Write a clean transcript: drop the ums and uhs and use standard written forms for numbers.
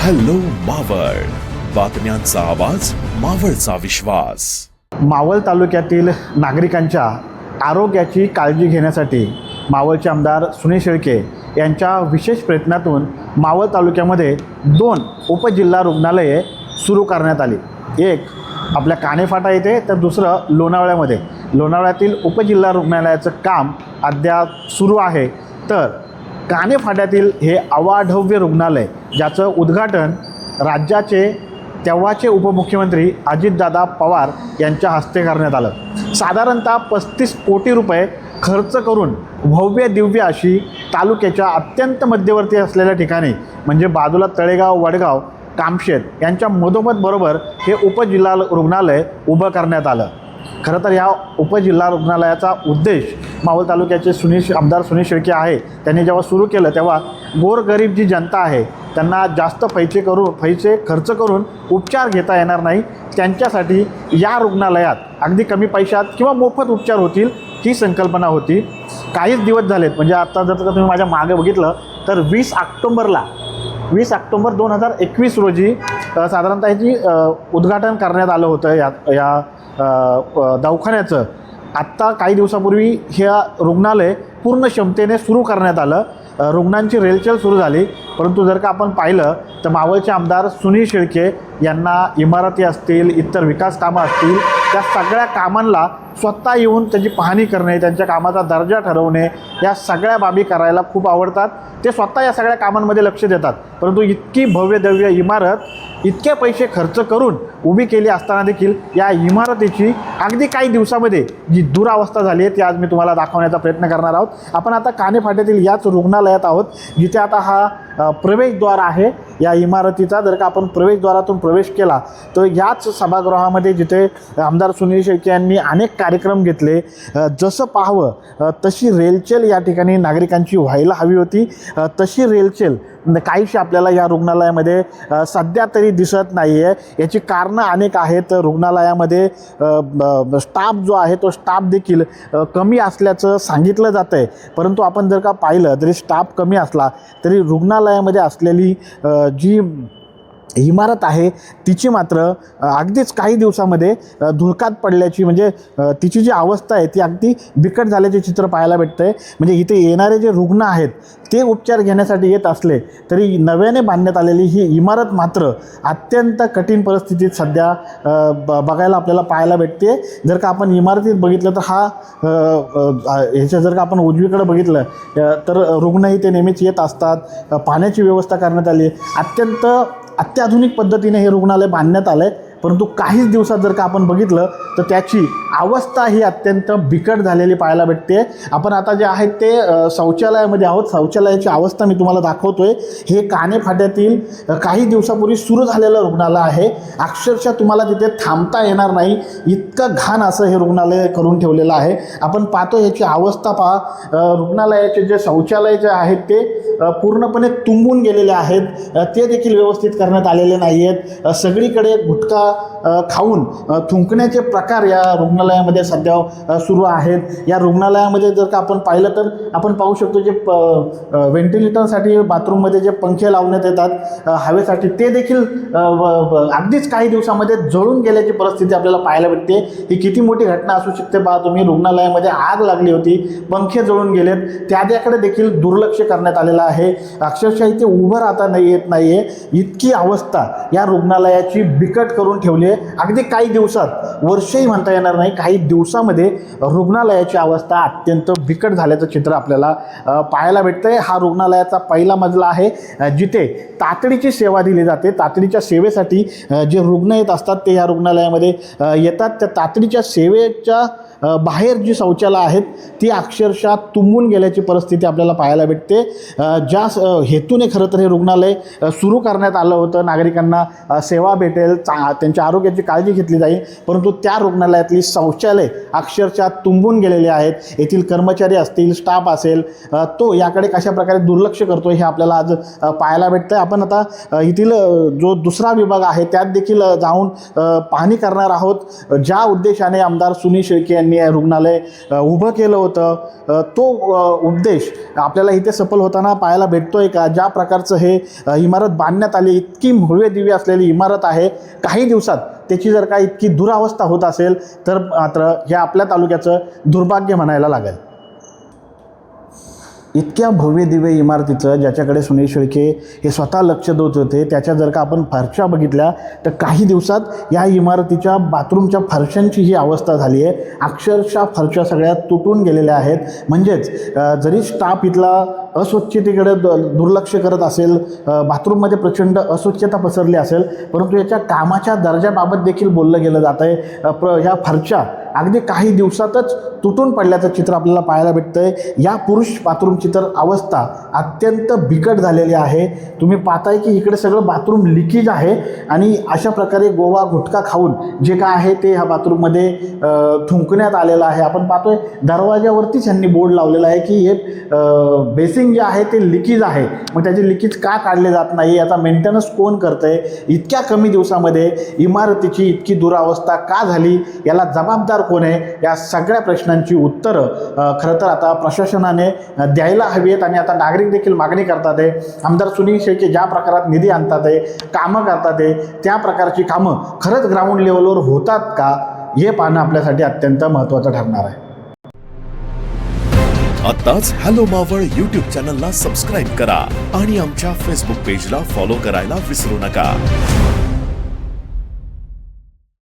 Hello Maval, बातम्यांचा आवाज, मावळचा विश्वास. मावळ तालुक्यातील नागरिकांच्या आरोग्याची काळजी घेण्यासाठी मावळचे आमदार सुनील शेळके यांच्या विशेष प्रयत्नातून मावळ तालुक्यामध्ये 2 उपजिल्हा रुग्णालये सुरू करण्यात आली. एक आपल्या कानेफाटा येथे तर दुसरं लोणावळ्यामध्ये. लोणावळ्यातील उपजिल्हा रुग्णालयाचं काम अद्याप सुरू आहे, तर कानेफाट्यातील हे अवाढव्य रुग्णालय ज्याचं उद्घाटन राज्याचे तेव्हाचे उपमुख्यमंत्री अजितदादा पवार यांच्या हस्ते करण्यात आलं. साधारणतः 35 कोटी रुपये खर्च करून भव्य दिव्य अशी तालुक्याच्या अत्यंत मध्यवर्ती असलेल्या ठिकाणी म्हणजे बाजूला तळेगाव, वडगाव, कामशेत यांच्या मधोमध बरोबर हे उपजिल्हा रुग्णालय उभं करण्यात आलं. खरं तर या उपजिल्हा रुग्णालयाचा उद्देश मावळ तालुक्याचे आमदार सुनील शेळके आहे, त्यांनी जेव्हा सुरू केलं तेव्हा गोरगरीब जी जनता आहे त्यांना जास्त पैसे खर्च करून उपचार घेता येणार नाही, त्यांच्यासाठी या रुग्णालयात अगदी कमी पैशात किंवा मोफत उपचार होतील ही संकल्पना होती. काहीच दिवस झालेत, म्हणजे आता जर का तुम्ही माझ्या मागे बघितलं तर 20 ऑक्टोबर 2021 रोजी साधारणतः ह्याची उद्घाटन करण्यात आलं होतं या दवाखान्याचं. आत्ता काही दिवसापूर्वी हे रुग्णालय पूर्ण क्षमतेने सुरू करण्यात आलं. रुग्णांची रेलचेल सुरू झाली, परंतु जर का आपण पाहिलं तर मावळचे आमदार सुनील शेळके यांना इमारती असतील, इतर विकास कामं असतील, त्या सगळ्या कामांना स्वतः येऊन त्याची पाहणी करणे, त्यांच्या कामाचा दर्जा ठरवणे, या सगळ्या बाबी करायला खूप आवडतात. ते स्वतः या सगळ्या कामांमध्ये लक्ष देतात. परंतु इतकी भव्य दिव्य इमारत इतके पैसे खर्च करून उभी केली असताना देखील या इमारतीची अगदी काही दिवसामध्ये जी दुरावस्था झाली आहे ती आज मी तुम्हाला दाखवण्याचा प्रयत्न करणार आहोत. आपण आता कानेफाट्यातील याच रुग्णालयात आहोत, जिथे आता हा प्रवेशद्वार आहे या इमारतीचा. जर का आपण प्रवेशद्वारातून प्रवेश केला तर याच सभागृहामध्ये जिथे आमदार सुनील शेळके यांनी अनेक कार्यक्रम घेतले, जसं पाहावं तशी रेलचेल या ठिकाणी नागरिकांची व्हायला हवी होती, तशी रेलचेल काहीशी आपल्याला या रुग्णालयामध्ये सध्या तरी दिसत नाही आहे. याची कारणं अनेक आहेत. रुग्णालयामध्ये स्टाफ जो आहे तो स्टाफ देखील कमी असल्याचं सांगितलं जातं आहे. परंतु आपण जर का पाहिलं तरी स्टाफ कमी असला तरी रुग्णालयामध्ये असलेली जी इमारत आहे तिची मात्र अगदीच काही दिवसामध्ये धुळकात पडल्याची, म्हणजे तिची जी अवस्था आहे ती अगदी बिकट झाल्याचे चित्र पाहायला भेटतं आहे. म्हणजे इथे येणारे जे रुग्ण आहेत ते उपचार घेण्यासाठी येत असले तरी नव्याने बांधण्यात आलेली ही इमारत मात्र अत्यंत कठीण परिस्थितीत सध्या बघायला आपल्याला पाहायला भेटते. जर का आपण इमारतीत बघितलं तर जर का आपण उजवीकडे बघितलं तर रुग्णही ते नेहमीच येत असतात. पाण्याची व्यवस्था करण्यात आली. अत्याधुनिक पद्धतीने हे रुग्णालय बांधण्यात आलं आहे. परंतु काहीच दिवसात जर का आपण बघितलं तर त्याची अवस्था ही अत्यंत बिकट झालेली पाहायला भेटते. आपण आता जे आहेत ते शौचालयामध्ये आहोत. शौचालयाची अवस्था मी तुम्हाला दाखवतोय. हे कानेफाट्यातील काही दिवसापूर्वी सुरू झालेलं रुग्णालय आहे. अक्षरशः तुम्हाला तिथे थांबता येणार नाही, इतकं घाण असं हे रुग्णालय करून ठेवलेलं आहे. आपण पाहतो याची अवस्था पहा. रुग्णालयाचे जे शौचालय जे आहेत ते पूर्णपणे तुंबून गेलेले आहेत, ते देखील व्यवस्थित करण्यात आलेले नाही आहेत. सगळीकडे गुटखा खाऊन थुंकण्याचे प्रकार या रुग्णालयामध्ये सध्या सुरू आहेत. या रुग्णालयामध्ये जर का आपण पाहिलं तर आपण पाहू शकतो जे व्हेंटिलेटरसाठी बाथरूममध्ये जे पंखे लावण्यात येतात हवेसाठी, ते देखील अगदीच काही दिवसामध्ये जळून गेल्याची परिस्थिती आपल्याला पाहायला भेटते. ही किती मोठी घटना असू शकते पहा तुम्ही. रुग्णालयामध्ये आग लागली होती, पंखे जळून गेलेत, त्याकडे देखील दुर्लक्ष करण्यात आलेलं आहे. अक्षरशः इथे उभं राहता येत नाही आहे, इतकी अवस्था या रुग्णालयाची बिकट करून ठेवली आहे. अगदी काही दिवसात, वर्षही म्हणता येणार नाही, काही दिवसामध्ये रुग्णालयाची अवस्था अत्यंत बिकट झाल्याचं चित्र आपल्याला पाहायला भेटतंय. हा रुग्णालयाचा पहिला मजला आहे, जिथे तातडीची सेवा दिली जाते. तातडीच्या सेवेसाठी जे रुग्ण येत असतात ते या रुग्णालयामध्ये येतात. त्या तातडीच्या सेवेच्या बाहेर जी शौचालय आहेत ती अक्षरशः तुंबून गेल्याची परिस्थिती आपल्याला पाहायला भेटते. ज्या हेतूने खरं तर हे रुग्णालय सुरू करण्यात आलं होतं, नागरिकांना सेवा भेटेल, त्यांच्या आरोग्याची काळजी घेतली जाईल, परंतु त्या रुग्णालयातली शौचालय अक्षरशः तुंबून गेलेले आहेत. येथील कर्मचारी असतील, स्टाफ असेल, तो याकडे कशा प्रकारे दुर्लक्ष करतो हे आपल्याला आज पाहायला भेटतं. आपण आता येथील जो दुसरा विभाग आहे त्यात देखील जाऊन पाहणी करणार आहोत. ज्या उद्देशाने आमदार सुनील शेळके यांनी रुग्णालय उभं केलं होतं, तो उद्देश आपल्याला इथे सफल होताना पाहायला भेटतोय का? ज्या प्रकारचं हे इमारत बांधण्यात आली, इतकी भव्य दिव्य असलेली इमारत आहे, काही दिवसात त्याची जर का इतकी दुरावस्था होत असेल तर मात्र हे आपल्या तालुक्याचं दुर्भाग्य म्हणायला लागेल. इतक्या भव्य दिव्य इमारतीचं ज्याच्याकडे सुनील शेळके हे स्वतः लक्ष देत होते, त्याच्या जर का आपण फरशा बघितल्या तर काही दिवसात या इमारतीच्या बाथरूमच्या फरशांची ही अवस्था झाली आहे. अक्षरशः फरशा सगळ्या तुटून गेलेल्या आहेत. म्हणजेच जरी स्टाफ इथला अस्वच्छतेकडे दुर्लक्ष करत असेल, बाथरूममध्ये प्रचंड अस्वच्छता पसरली असेल, परंतु याच्या कामाच्या दर्जाबाबत देखील बोललं गेलं जात आहे. ह्या फरशा अगदी काही दिवसातच तुटून पडल्याचं चित्र आपल्याला पाहायला भेटतं आहे. या पुरुष बाथरूमची तर अवस्था अत्यंत बिकट झालेली आहे. तुम्ही पाहताय की इकडे सगळं बाथरूम लिकेज आहे आणि अशा प्रकारे गोवा गुटखा खाऊन जे काय आहे ते ह्या बाथरूममध्ये थुंकण्यात आलेलं आहे. आपण पाहतोय दरवाजावरतीच यांनी बोर्ड लावलेला आहे की हे बेसिंग जे आहे ते लिकेज आहे. मग त्याचे लिकेज का काढले जात नाही, याचा मेंटेनन्स कोण करतंय? इतक्या कमी दिवसामध्ये इमारतीची इतकी दुरावस्था का झाली, याला जबाबदार कोण आहे? या सगळ्या प्रश्नांची उत्तरं खरं तर आता प्रशासनाने द्यायला हवी आहेत आणि आता नागरिक देखील मागणी करतात आहे. आमदार सुनील शेळके ज्या प्रकारात निधी आणतात आहे, कामं करतात आहे, त्या प्रकारची कामं खरंच ग्राउंड लेवलवर होतात का, हे पाहणं आपल्यासाठी अत्यंत महत्त्वाचं ठरणार आहे. आत्ताच हॅलो मावळ यूट्यूब चॅनलला सबस्क्राईब करा आणि आमच्या फेसबुक पेजला फॉलो करायला विसरू नका.